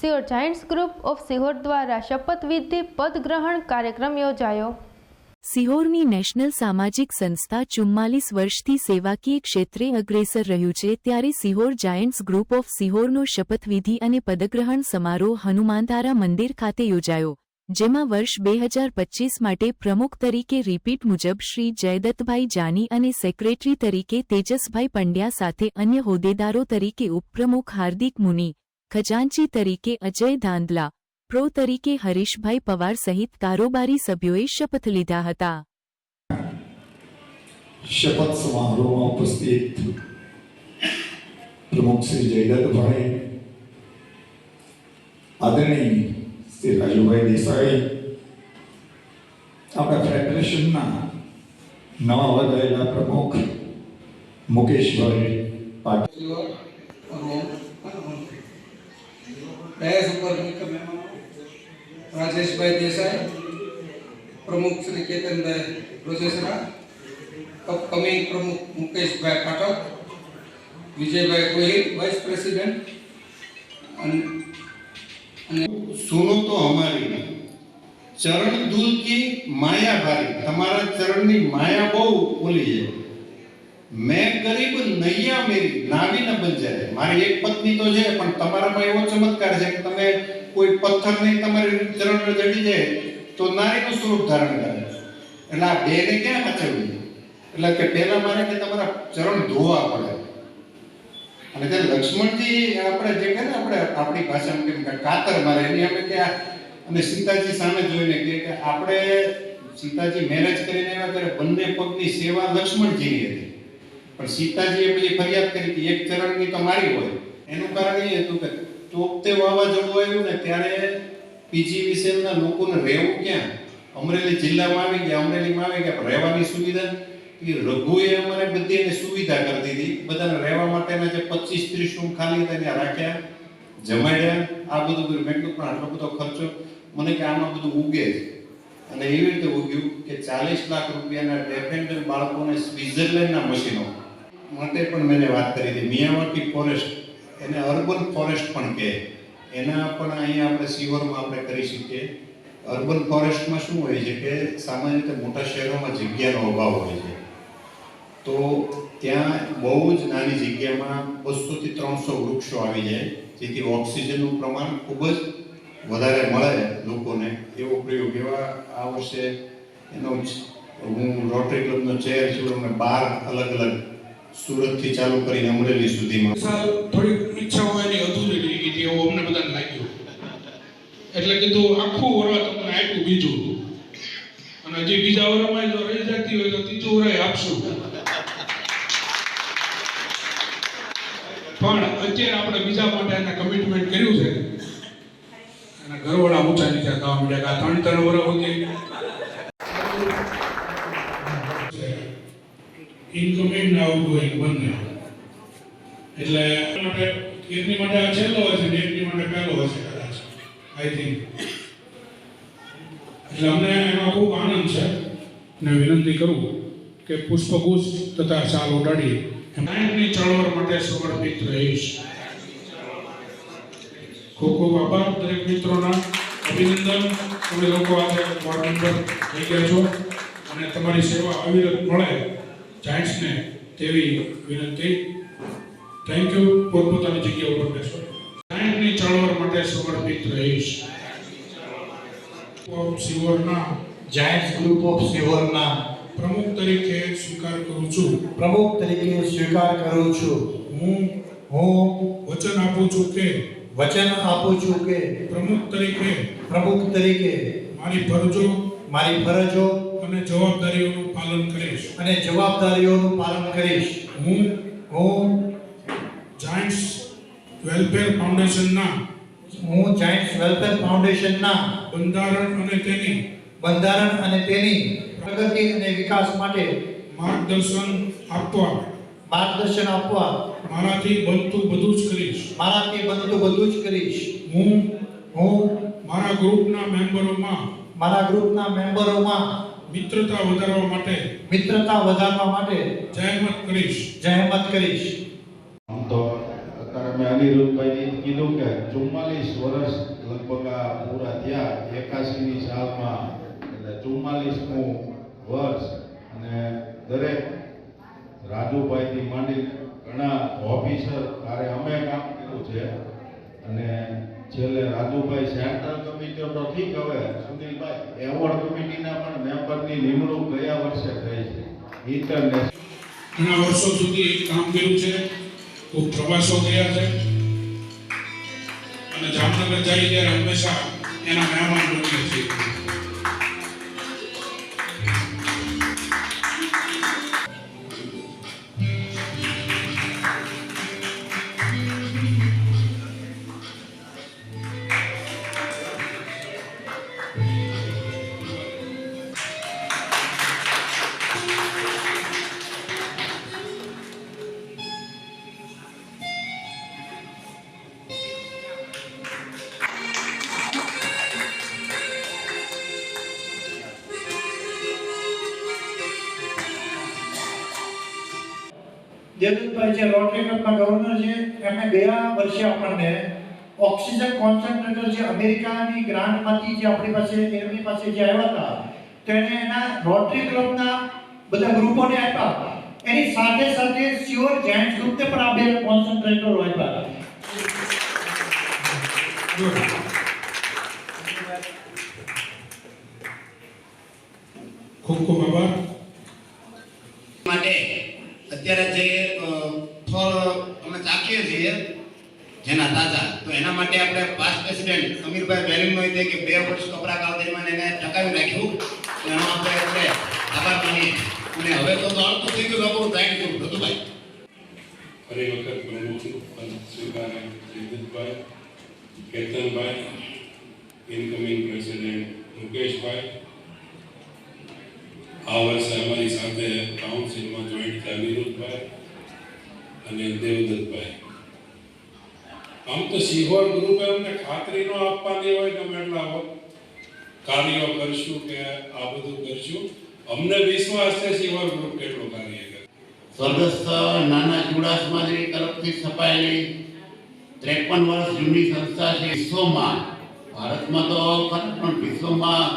Sihor Giants group of Sihor દ્વારા શપથવિધિ પદગ્રહણ કાર્યક્રમ યોજાયો। સિહોરની નેશનલ સામાજિક સંસ્થા 44 વર્ષથી સેવાકીય ક્ષેત્રે અગ્રેસર રહ્યું છે, ત્યારે સિહોર જાયન્ટ્સ ગ્રુપ ઓફ સિહોરનો શપથવિધિ અને પદગ્રહણ સમારોહ હનુમાનધારા મંદિર ખાતે યોજાયો, જેમાં વર્ષ 2025 માટે પ્રમુખ તરીકે રિપીટ મુજબ શ્રી જયદત્તભાઈ જાની અને સેક્રેટરી તરીકે તેજસભાઈ પંડ્યા સાથે અન્ય હોદ્દેદારો તરીકે ઉપપ્રમુખ હાર્દિક મુની, ખજાનચી તરીકે અજય ધાંધલા, પ્રો તરીકે હરીશભાઈ પવાર સહિત કારોબારી સભ્યોએ શપથ લીધા હતા। શપથ સમારોહમાં ઉપસ્થિત પ્રમુખ શ્રી જયદત્તભાઈ, આદરણીય શ્રી રાજુભાઈ દેસાઈ, આપણા ફેડરેશનના નવા વધારેલા પ્રમુખ મુકેશભાઈ પાટીલ, राजेशभाई देसाई, प्रमुख श्री केतनभाई रोजेसरा, अपकमिंग प्रमुख मुकेशभाई पाठक, विजयभाई गोहिल वाइस प्रेसिडेंट। सुनो तो हमारी चरण दूल की माया भारी, तुम्हारा चरण की माया बहु बोली है। मैं गरीब नैया मेरी नावी न बन जाए। मारी एक पत्नी तो है, पण तमारा में एवो चमत्कार है कि तमे कोई पत्थर नहीं तमारे चरण में जड़ी जाए तो नारी નું સ્વરૂપ ધારણ કરે। એટલે આ બેને ક્યાં બચાવી? એટલે કે પહેલા મારે કે તમારા ચરણ ધોવા પડે। અને તે લક્ષ્મણજી આપણે જે કહે ને આપણે આપણી ભાષામાં કેમ કે કાતર મારે એની આપણે કે અને સીતાજી સામે જોઈને કે આપણે સીતાજી મેરેજ કરીને આવ્યા ત્યારે બંને પગની સેવા લક્ષ્મણજીની હતી, પણ સીતાજીએ પછી ફરિયાદ કરી કે એક ચરણની તો મારી હોય। એનું કારણ એ હતું કે તોપતે વાવાઝોડું આવ્યું ને ત્યારે પીજીવીસીએલના લોકોને રહેવું ક્યાં? અમરેલી જિલ્લામાં આવી ગયા, અમરેલીમાં આવી ગયા, રહેવાની સુવિધા કે રઘુએ અમારે બધી એને સુવિધા કરી દીધી, બધાને રહેવા માટેના જે 25-30 રૂમ ખાલી હતા ત્યાં રાખ્યા, જમાડ્યા, આ બધું કર્યું। મેં કીધું પણ આટલો બધો ખર્ચો મને કે આમાં બધું ઉગે છે, અને એવી રીતે ઉગ્યું કે 40 લાખ રૂપિયાના ડેફેન્ડર બાળકોને સ્વિટ્ઝરલેન્ડના મશીનો માટે પણ મેં વાત કરી હતી। મિયાવાકી ફોરેસ્ટ, એને અર્બન ફોરેસ્ટ પણ કહે, એના પણ અહીંયા આપણે સિહોરમાં આપણે કરી શકીએ। અર્બન ફોરેસ્ટમાં શું હોય છે કે સામાન્ય રીતે મોટા શહેરોમાં જગ્યાનો અભાવ હોય છે, તો ત્યાં બહુ જ નાની જગ્યામાં 200 થી 300 વૃક્ષો આવી જાય, જેથી ઓક્સિજનનું પ્રમાણ ખૂબ જ વધારે મળે લોકોને। એવો પ્રયોગ એવા આ વર્ષે એનો હું રોટરી ક્લબનો ચેર છું, અમે 12 અલગ અલગ સુરતથી ચાલુ કરીને અમરેલી સુધીમાં થોડી ઈચ્છા હોય એની અધૂરી રહી ગઈ એવું અમને બધાને લાગ્યું, એટલે કીધું આખું વરસ તમને આપ્યું બીજું, અને હજી બીજા વરમાં જો રહી જતી હોય તો ત્રીજું વરસ આપશું। પણ અત્યારે આપણે બીજા માટે એને કમિટમેન્ટ કર્યું છે, અને ઘરવાળા ઊંચા નીચા થવા માંડ્યા કે 3 વર્ષ સુધી ઇન્કમિંગ ને આઉટગોઈંગ બંને, એટલે એકની માટે આ છેલ્લો હશે ને એકની માટે પહેલો હશે કદાચ, આઈ થિંક। એટલે અમને એમાં ખૂબ આનંદ છે, ને વિનંતી કરું કે પુષ્પગુચ્છ તથા શાલ ઓઢાડી નાયકની ચળવળ માટે સમર્પિત રહીશ। ખૂબ ખૂબ આભાર દરેક મિત્રોના, અભિનંદન। તમે લોકો આજે વોર્ડ મેમ્બર થઈ ગયા છો અને તમારી સેવા અવિરત મળે જાયન્ટ્સને તેવી વિનંતી। Thank you. પોતપોતાની જગ્યા ઉપર બેસો। જાયન્ટની ચળવળ માટે સમર્પિત રહીશ। સિહોરના જાયન્ટ્સ ગ્રુપ ઓફ સિહોરના પ્રમુખ તરીકે સ્વીકાર કરું છું। પ્રમુખ તરીકે સ્વીકાર કરું છું। હું વચન આપું છું કે પ્રમુખ તરીકે મારી ફરજો અને જવાબદારીઓનું પાલન કરીશ। હું જાયન્ટ્સ વેલફેર ફાઉન્ડેશનના બંધારણ અને તેની પ્રગતિ અને વિકાસ માટે માર્ગદર્શન આપવા મારાથી બનતું બધું જ કરીશ। હું મારા ગ્રુપના મેમ્બરોમાં મિત્રતા વધારવા માટે જહેમત કરીશ। આમ તો અત્યારે મેં અનિરુદ્ધભાઈએ કીધું કે 44 વર્ષ લગભગ આ પૂરા થયા 81ની સાલમાં, એટલે 44મું વર્ષ. અને દરેક રાજુભાઈથી માંડી ઘણા ઓફિસર હારે અમે કામ કર્યું છે. અને છેલ્લે રાજુભાઈ સેન્ટ્રલ કમિટી તો ઠીક, હવે સુનિલભાઈ એવોર્ડ કમિટીના પણ મેમ્બરની નિમણૂક ગયા વર્ષે થઈ છે. ઇન્ટરનેશનલ ઘણા વર્ષો સુધી કામ કર્યું છે, ખૂબ પ્રવાસો કર્યા છે અને જામનગર જાય ત્યારે હંમેશા એના મહેમાન બનીએ છીએ. દેવદત્તભાઈ જે રોટરી ક્લબના ગવર્નર છે, એમણે ગયા વર્ષે આપણને ઓક્સિજન કોન્સન્ટ્રેટર જે અમેરિકાની ગ્રાન્ટમાંથી જે આપણી પાસે એમની પાસે જે આવ્યા હતા, તેણે એના રોટરી ક્લબના બધા ગ્રુપોને આપ્યા. એની સાથે સાથે સિયોર જાયન્ટ્સ ગ્રુપને પણ આ 2 કોન્સન્ટ્રેટરો આપ્યા. ખૂબ ખૂબ આભાર. માટે અત્યારે જે ફળ અમે ચાખીએ છીએ જેના તાજા, તો એના માટે આપણે પાસ્ટ પ્રેસિડેન્ટ અમીરભાઈ વેલિંગનો કે 2 વર્ષ કપરા કાળમાં એને ટકાવી રાખ્યું, તો એનો આપણે આભાર માનીએ. અને હવે તો આવતું થઈ ગયું આપણું ટાઈમ થયું બધુંભાઈ. ફરી વખત પ્રમુખ સ્વીકારે જયદત્તભાઈ, કેતનભાઈ, ઇનકમિંગ પ્રેસિડેન્ટ મુકેશભાઈ, આ વર્ષે અમારી સાથે કાઉન્સિલમાં જોઈન્ટ થયા અનિરુદ્ધભાઈ અને દેવદત્તભાઈ. આમ તો સિહોર ગ્રુપે અમને ખાતરી ન આપવાની હોય કે અમે એટલા કાર્યો કરશું કે આ બધું કરશું. અમને વિશ્વાસ છે સિહોર ગ્રુપ કેટલું કાર્ય કરે. સ્વર્ગસ્થ નાના ચુડાસમાની તરફથી સ્થપાયેલી 53 વર્ષ જૂની સંસ્થા છે. વિશ્વમાં, ભારતમાં તો ખરું પણ વિશ્વમાં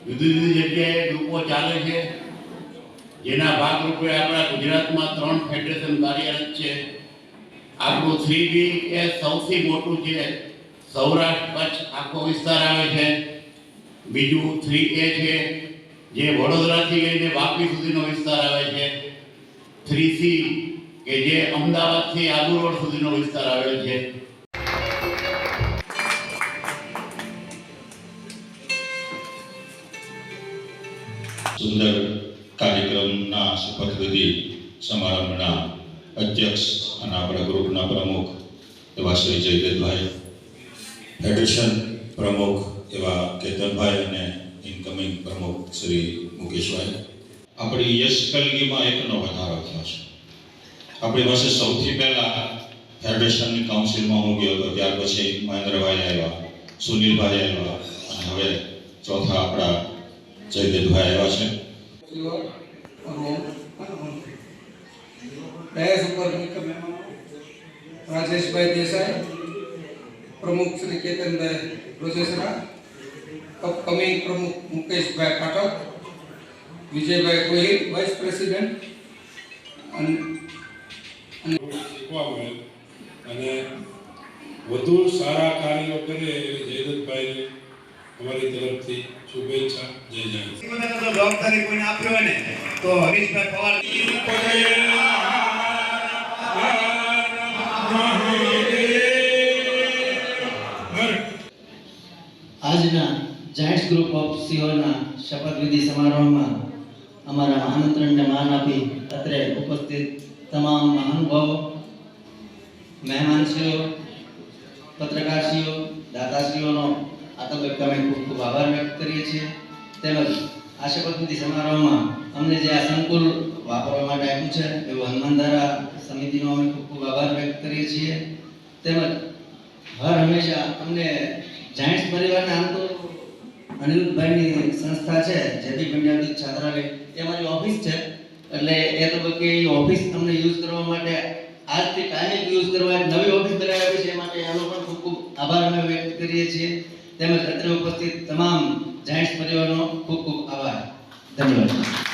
જુદી જુદી જગ્યાએ ગ્રુપો ચાલે છે, જેના ભાગરૂપે આપણા ગુજરાતમાં 3 ફેડરેશન કાર્યરત છે. આપણું 3B એ સૌથી મોટું છે, સૌરાષ્ટ્ર કચ્છ આખો વિસ્તાર આવે છે. બીજું 3A છે, જે વડોદરાથી લઈને વાપી સુધીનો વિસ્તાર આવે છે. 3C કે જે અમદાવાદથી આબુ રોડ સુધીનો વિસ્તાર આવેલ છે. સુંદર કાર્યક્રમના શપથવિધિ સમારંભના અધ્યક્ષ અને આપણા ગ્રુપના પ્રમુખ એવા શ્રી જયદત્તભાઈ, ફેડરેશન પ્રમુખ એવા કેતનભાઈ અને ઇનકમિંગ પ્રમુખ શ્રી મુકેશભાઈ. આપણી યશ કલગીમાં એકનો વધારો થયો છે. આપણી પાસે સૌથી પહેલા ફેડરેશનની કાઉન્સિલમાં હું ગયો હતો, ત્યાર પછી મહેન્દ્રભાઈ આવ્યા, સુનિલભાઈ આવ્યા અને હવે ચોથા આપણા જયદત્તભાઈ આવ્યા છે. ડયસ ઉપર મુખ્ય મહેમાનો રાજેશભાઈ દેસાઈ, પ્રમુખ શ્રી કેતનભાઈ રોસેસરા, અપકમિંગ પ્રમુખ મુકેશભાઈ પાઠક, વિજયભાઈ ગોહિલ વાઇસ પ્રેસિડેન્ટ, શીખવા મળે અને વધુ સારા કાર્યો કરે એવી જયદત્તભાઈને અમારી તરફથી શુભેચ્છા. જય જય. જવાબદારી કોઈને આપ્યો હોય ને તો હરીશભાઈ પવાર. આજના જાયન્ટ્સ ગ્રુપ ઓફ સિહોરના શપથવિધિ સમારોહમાં અમારા આમંત્રણને માન આપી અત્રે ઉપસ્થિત તમામ મહાનુભાવો, મહેમાનશ્રીઓ, પત્રકારશ્રીઓ, દાતાશ્રીઓનો આ તબક્કે અમે ખૂબ ખૂબ આભાર વ્યક્ત કરીએ છીએ. તેમજ આ શપથવિધિ સમારોહમાં અમને જે આ સંકુલ વાપરવા માટે આપ્યું છે એવું હનુમાનધારા સમિતિનો અમે ખૂબ ખૂબ આભાર વ્યક્ત કરીએ છીએ. તેમજ હર હંમેશા અમને જાયન્ટ્સ પરિવારના આમ તો અનિરુદ્ધભાઈની સંસ્થા છે જેપી પંડ્યા છાત્રાલય, એ અમારી ઓફિસ છે, એટલે એ તબક્કે એ ઓફિસ અમને યુઝ કરવા માટે આજથી કાયમી યુઝ કરવા એક નવી ઓફિસ બનાવી આપી છે એ માટે એનો પણ ખૂબ ખૂબ આભાર અમે વ્યક્ત કરીએ છીએ. તેમજ અત્રે ઉપસ્થિત તમામ જાયન્ટ્સ પરિવારનો ખૂબ ખૂબ આભાર. ધન્યવાદ.